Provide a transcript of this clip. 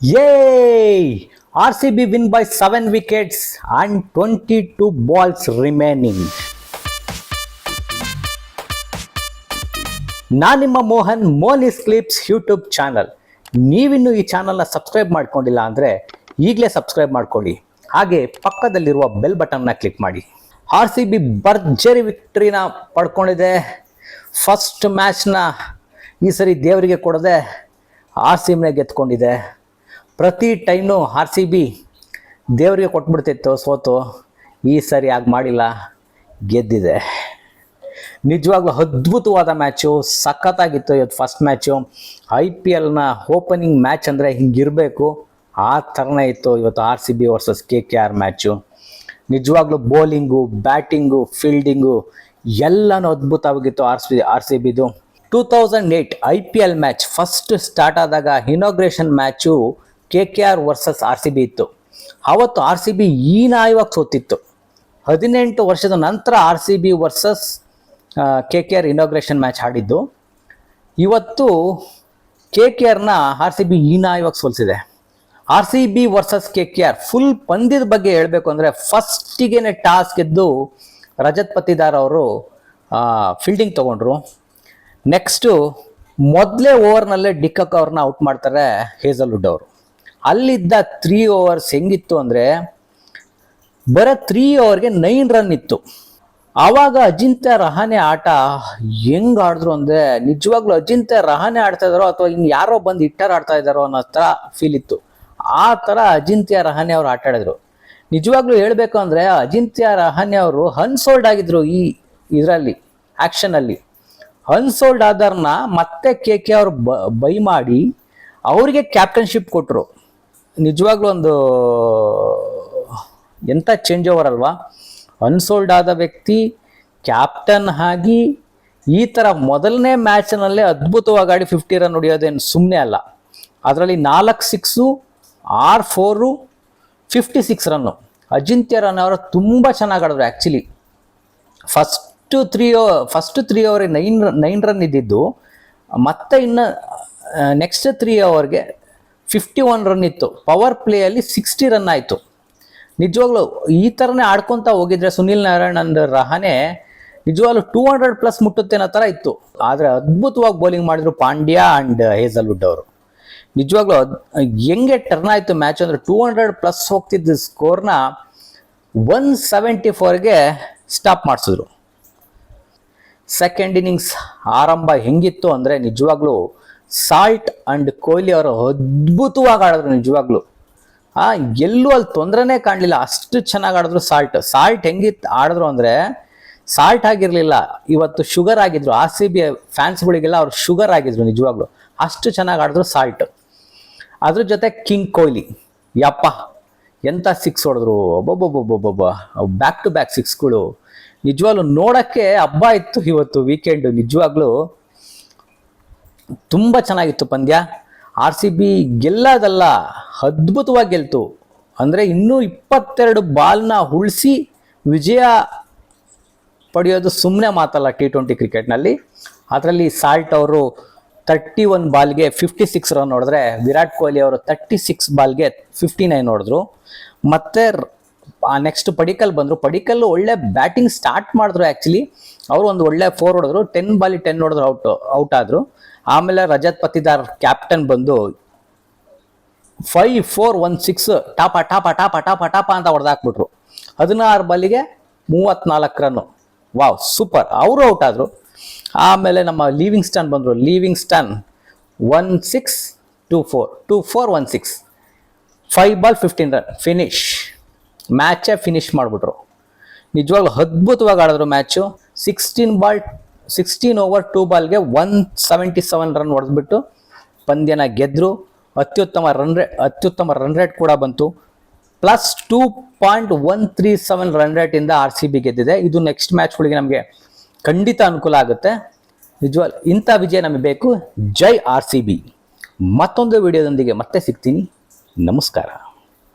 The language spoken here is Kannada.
Yay! RCB win by 7 wickets and 22 balls remaining. ನಾನು ನಿಮ್ಮ Mohan Monis clips YouTube channel. ನೀವಿನ್ನೂ ಈ ಚಾನಲ್ನ ಸಬ್ಸ್ಕ್ರೈಬ್ ಮಾಡ್ಕೊಂಡಿಲ್ಲ ಅಂದರೆ ಈಗಲೇ ಸಬ್ಸ್ಕ್ರೈಬ್ ಮಾಡ್ಕೊಳ್ಳಿ. ಹಾಗೆ ಪಕ್ಕದಲ್ಲಿರುವ ಬೆಲ್ ಬಟನ್ನ ಕ್ಲಿಕ್ ಮಾಡಿ. RCB ಭರ್ಜರಿ ವಿಕ್ಟ್ರಿನ ಪಡ್ಕೊಂಡಿದೆ. ಫಸ್ಟ್ ಮ್ಯಾಚ್ನ ಈ ಸರಿ ದೇವರಿಗೆ ಕೊಡದೆ RCBನೇ ಗೆದ್ಕೊಂಡಿದೆ. ಪ್ರತಿ ಟೈಮ್ನು RCB ದೇವರಿಗೆ ಕೊಟ್ಬಿಡ್ತಿತ್ತು ಸೋತು. ಈ ಸರಿ ಆಗಿ ಮಾಡಿಲ್ಲ, ಗೆದ್ದಿದೆ. ನಿಜವಾಗ್ಲೂ ಅದ್ಭುತವಾದ ಮ್ಯಾಚು, ಸಖತ್ತಾಗಿತ್ತು ಇವತ್ತು ಫಸ್ಟ್ ಮ್ಯಾಚು. IPLನ ಓಪನಿಂಗ್ ಮ್ಯಾಚ್ ಅಂದರೆ ಹಿಂಗಿರಬೇಕು, ಆ ಥರನೇ ಇತ್ತು ಇವತ್ತು RCB ವರ್ಸಸ್ KKR ಮ್ಯಾಚು. ನಿಜವಾಗ್ಲೂ ಬೌಲಿಂಗು, ಬ್ಯಾಟಿಂಗು, ಫೀಲ್ಡಿಂಗು ಎಲ್ಲನೂ ಅದ್ಭುತವಾಗಿತ್ತು RCBದು. 2008 IPL ಮ್ಯಾಚ್ ಫಸ್ಟ್ ಸ್ಟಾರ್ಟ್ ಆದಾಗ inauguration match KKR versus RCB ಇತ್ತು. ಆವತ್ತು RCB ಹೀನಾಯವಾಗಿ ಸೋತಿತ್ತು. 18 ವರ್ಷದ ನಂತರ RCB versus KKR inauguration match ಆಡಿದ್ದು. ಇವತ್ತು KKRನ RCB ಹೀನಾಯವಾಗಿ ಸೋಲಿಸಿದೆ. RCB versus KKR full ಪಂದ್ಯದ ಬಗ್ಗೆ ಹೇಳಬೇಕು ಅಂದರೆ ಫಸ್ಟಿಗೆ ಟಾಸ್ ಗೆದ್ದು ರಜತ್ ಪತಿದಾರ್ ಅವರು ಫೀಲ್ಡಿಂಗ್ ತೊಗೊಂಡ್ರು. ನೆಕ್ಸ್ಟು ಮೊದಲೇ ಓವರ್ನಲ್ಲೇ ಡಿಕಕ್ ಅವ್ರನ್ನ ಔಟ್ ಮಾಡ್ತಾರೆ ಹೇಸಲ್ವುಡ್ ಅವರು. ಅಲ್ಲಿದ್ದ 3 ಓವರ್ಸ್ ಹೆಂಗಿತ್ತು ಅಂದರೆ ಬರೋ 3 ಓವರ್ಗೆ 9 ರನ್ ಇತ್ತು. ಆವಾಗ ಅಜಿಂಕ್ಯ ರಹಾನೆ ಆಟ ಹೆಂಗ್ ಆಡಿದ್ರು ಅಂದರೆ ನಿಜವಾಗ್ಲೂ ಅಜಿಂಕ್ಯ ರಹಾನೆ ಆಡ್ತಾ ಇದ್ದಾರೋ ಅಥವಾ ಇನ್ನು ಯಾರೋ ಬಂದು ಹಿಟ್ಟರ್ ಆಡ್ತಾ ಇದ್ದಾರೋ ಅನ್ನೋ ಥರ ಫೀಲ್ ಇತ್ತು. ಆ ಥರ ಅಜಿಂಕ್ಯ ರಹಾನೆ ಅವರು ಆಟ ಆಡಿದ್ರು. ನಿಜವಾಗ್ಲೂ ಹೇಳಬೇಕು ಅಂದರೆ ಅಜಿಂಕ್ಯ ರಹಾನೆ ಅವರು ಅನ್ಸೋಲ್ಡ್ ಆಗಿದ್ರು ಈ ಇದರಲ್ಲಿ ಆ್ಯಕ್ಷನಲ್ಲಿ. ಅನ್ಸೋಲ್ಡ್ ಆದರ್ನ ಮತ್ತೆ KK ಅವರು ಬೈ ಮಾಡಿ ಅವರಿಗೆ ಕ್ಯಾಪ್ಟನ್ಶಿಪ್ ಕೊಟ್ಟರು. ನಿಜವಾಗ್ಲೂ ಒಂದು ಎಂಥ ಚೇಂಜ್ ಓವರ್ ಅಲ್ವಾ. ಅನ್ಸೋಲ್ಡ್ ಆದ ವ್ಯಕ್ತಿ ಕ್ಯಾಪ್ಟನ್ ಆಗಿ ಈ ಥರ ಮೊದಲನೇ ಮ್ಯಾಚ್ನಲ್ಲೇ ಅದ್ಭುತವಾಗಿ ಆಡಿ 50 ರನ್ ಹೊಡೆಯೋದೇನು ಸುಮ್ಮನೆ ಅಲ್ಲ. ಅದರಲ್ಲಿ 4 ಸಿಕ್ಸು 6 4 56 ರನ್ನು. ಅಜಿಂಕ್ಯ ರನ್ ಅವರು ತುಂಬ ಚೆನ್ನಾಗಿ ಆಡಿದ್ರು. ಆ್ಯಕ್ಚುಲಿ ಫಸ್ಟ್ 3 ಓವರಿಗೆ 9 ರನ್ ಇದ್ದಿದ್ದು, ಮತ್ತೆ ಇನ್ನು ನೆಕ್ಸ್ಟ್ 3 ಓವರ್ಗೆ 51 ರನ್ ಇತ್ತು. ಪವರ್ ಪ್ಲೇಯಲ್ಲಿ 60 ರನ್ ಆಯಿತು. ನಿಜವಾಗ್ಲೂ ಈ ಥರನೇ ಆಡ್ಕೊತಾ ಹೋಗಿದ್ರೆ ಸುನಿಲ್ ನಾರಾಯಣ್ ಅಂಡ್ ರಹಾನೆ ನಿಜವಾಗ್ಲೂ 200+ ಮುಟ್ಟುತ್ತೆ ಅನ್ನೋ ಥರ ಇತ್ತು. ಆದರೆ ಅದ್ಭುತವಾಗಿ ಬೌಲಿಂಗ್ ಮಾಡಿದ್ರು ಪಾಂಡ್ಯ ಆ್ಯಂಡ್ ಹೇಸಲ್ವುಡ್ ಅವರು. ನಿಜವಾಗ್ಲೂ ಹೆಂಗೆ ಟರ್ನ್ ಆಯಿತು ಮ್ಯಾಚ್ ಅಂದರೆ 200+ ಹೋಗ್ತಿದ್ದ ಸ್ಕೋರ್ನ 174ಗೆ ಸ್ಟಾಪ್ ಮಾಡಿಸಿದ್ರು. ಸೆಕೆಂಡ್ ಇನ್ನಿಂಗ್ಸ್ ಆರಂಭ ಹೆಂಗಿತ್ತು ಅಂದರೆ ನಿಜವಾಗ್ಲೂ ಸಾಲ್ಟ್ ಅಂಡ್ ಕೊಹ್ಲಿ ಅವರು ಅದ್ಭುತವಾಗಿ ಆಡಿದ್ರು. ನಿಜವಾಗ್ಲೂ ಎಲ್ಲೂ ಅಲ್ಲಿ ತೊಂದರೆನೇ ಕಾಣಲಿಲ್ಲ, ಅಷ್ಟು ಚೆನ್ನಾಗಿ ಆಡಿದ್ರು. ಸಾಲ್ಟ್ ಹೆಂಗಿತ್ತು ಆಡಿದ್ರು ಅಂದರೆ ಸಾಲ್ಟ್ ಆಗಿರಲಿಲ್ಲ, ಇವತ್ತು ಶುಗರ್ ಆಗಿದ್ರು. RCB ಫ್ಯಾನ್ಸ್ಗಳಿಗೆಲ್ಲ ಅವ್ರು ಶುಗರ್ ಆಗಿದ್ರು. ನಿಜವಾಗ್ಲೂ ಅಷ್ಟು ಚೆನ್ನಾಗಿ ಆಡಿದ್ರು ಸಾಲ್ಟ್. ಅದ್ರ ಜೊತೆ ಕಿಂಗ್ ಕೊಹ್ಲಿ ಯಪ್ಪ ಎಂಥ 6 ಹೊಡೆದ್ರು. ಒಬ್ಬೊಬ್ಬೊಬ್ಬೊಬ್ಬೊಬ್ಬ ಬ್ಯಾಕ್ ಟು ಬ್ಯಾಕ್ 6ಗಳು. ನಿಜವಾಗ್ಲೂ ನೋಡೋಕ್ಕೆ ಹಬ್ಬ ಇತ್ತು ಇವತ್ತು ವೀಕೆಂಡು. ನಿಜವಾಗ್ಲೂ ತುಂಬ ಚೆನ್ನಾಗಿತ್ತು ಪಂದ್ಯ. RCB ಗೆಲ್ಲೋದಲ್ಲ, ಅದ್ಭುತವಾಗಿ ಗೆಲ್ತು. ಅಂದರೆ ಇನ್ನೂ 22 ಬಾಲ್ನ ಉಳಿಸಿ ವಿಜಯ ಪಡೆಯೋದು ಸುಮ್ಮನೆ ಮಾತಲ್ಲ T20 ಕ್ರಿಕೆಟ್ನಲ್ಲಿ. ಅದರಲ್ಲಿ ಸಾಲ್ಟ್ ಅವರು 31 ಬಾಲ್ಗೆ 56 ರನ್ ಹೊಡೆದ್ರೆ, ವಿರಾಟ್ ಕೊಹ್ಲಿ ಅವರು 36 ಬಾಲ್ಗೆ 59 ಹೊಡೆದ್ರು. ಮತ್ತು ನೆಕ್ಸ್ಟ್ ಪಡಿಕಲ್ ಬಂದರು. ಪಡಿಕಲ್ಲು ಒಳ್ಳೆ ಬ್ಯಾಟಿಂಗ್ ಸ್ಟಾರ್ಟ್ ಮಾಡಿದ್ರು. ಆ್ಯಕ್ಚುಲಿ ಅವರು ಒಂದು ಒಳ್ಳೆ 4 ಹೊಡೆದ್ರು. 10 ಬಾಲಿಗೆ 10 ಹೊಡೆದ್ರು, ಔಟ್ ಆದರು. ಆಮೇಲೆ ರಜತ್ ಪತಿದಾರ್ ಕ್ಯಾಪ್ಟನ್ ಬಂದು 5 4 1 6 ಟಾಪ ಟಾಪ ಟಾಪ ಟಾಪ ಟಾಪ ಅಂತ ಹೊಡೆದಾಕ್ಬಿಟ್ರು. 16 ಬಾಲಿಗೆ 34 ರನ್ನು. Wow, super. ಅವರು ಔಟ್ ಆದರು. ಆಮೇಲೆ ನಮ್ಮ ಲಿವಿಂಗ್ಸ್ಟನ್ ಬಂದರು. Livingstone 1 6 2 4 2 4 1 6 5 ball 15 run finish. ಮ್ಯಾಚೇ ಫಿನಿಶ್ ಮಾಡಿಬಿಟ್ರು. ನಿಜವಾಗ್ಲೂ ಅದ್ಭುತವಾಗಿ ಆಡಿದ್ರು ಮ್ಯಾಚು. 16 ಓವರ್ 2 ಬಾಲ್ಗೆ 177 ರನ್ ಹೊಡೆದ್ಬಿಟ್ಟು ಪಂದ್ಯನ ಗೆದ್ದರು. ಅತ್ಯುತ್ತಮ ರನ್ ರೇಟ್ ಕೂಡ ಬಂತು. ಪ್ಲಸ್ 2.137 ರನ್ ರೇಟಿಂದ RCB ಗೆದ್ದಿದೆ. ಇದು ನೆಕ್ಸ್ಟ್ ಮ್ಯಾಚ್ಗಳಿಗೆ ನಮಗೆ ಖಂಡಿತ ಅನುಕೂಲ ಆಗುತ್ತೆ. ನಿಜವಾಗ್ಲೂ ಇಂಥ ವಿಜಯ ನಮಗೆ ಬೇಕು. ಜೈ RCB. ಮತ್ತೊಂದು ವಿಡಿಯೋದೊಂದಿಗೆ ಮತ್ತೆ ಸಿಗ್ತೀನಿ. ನಮಸ್ಕಾರ.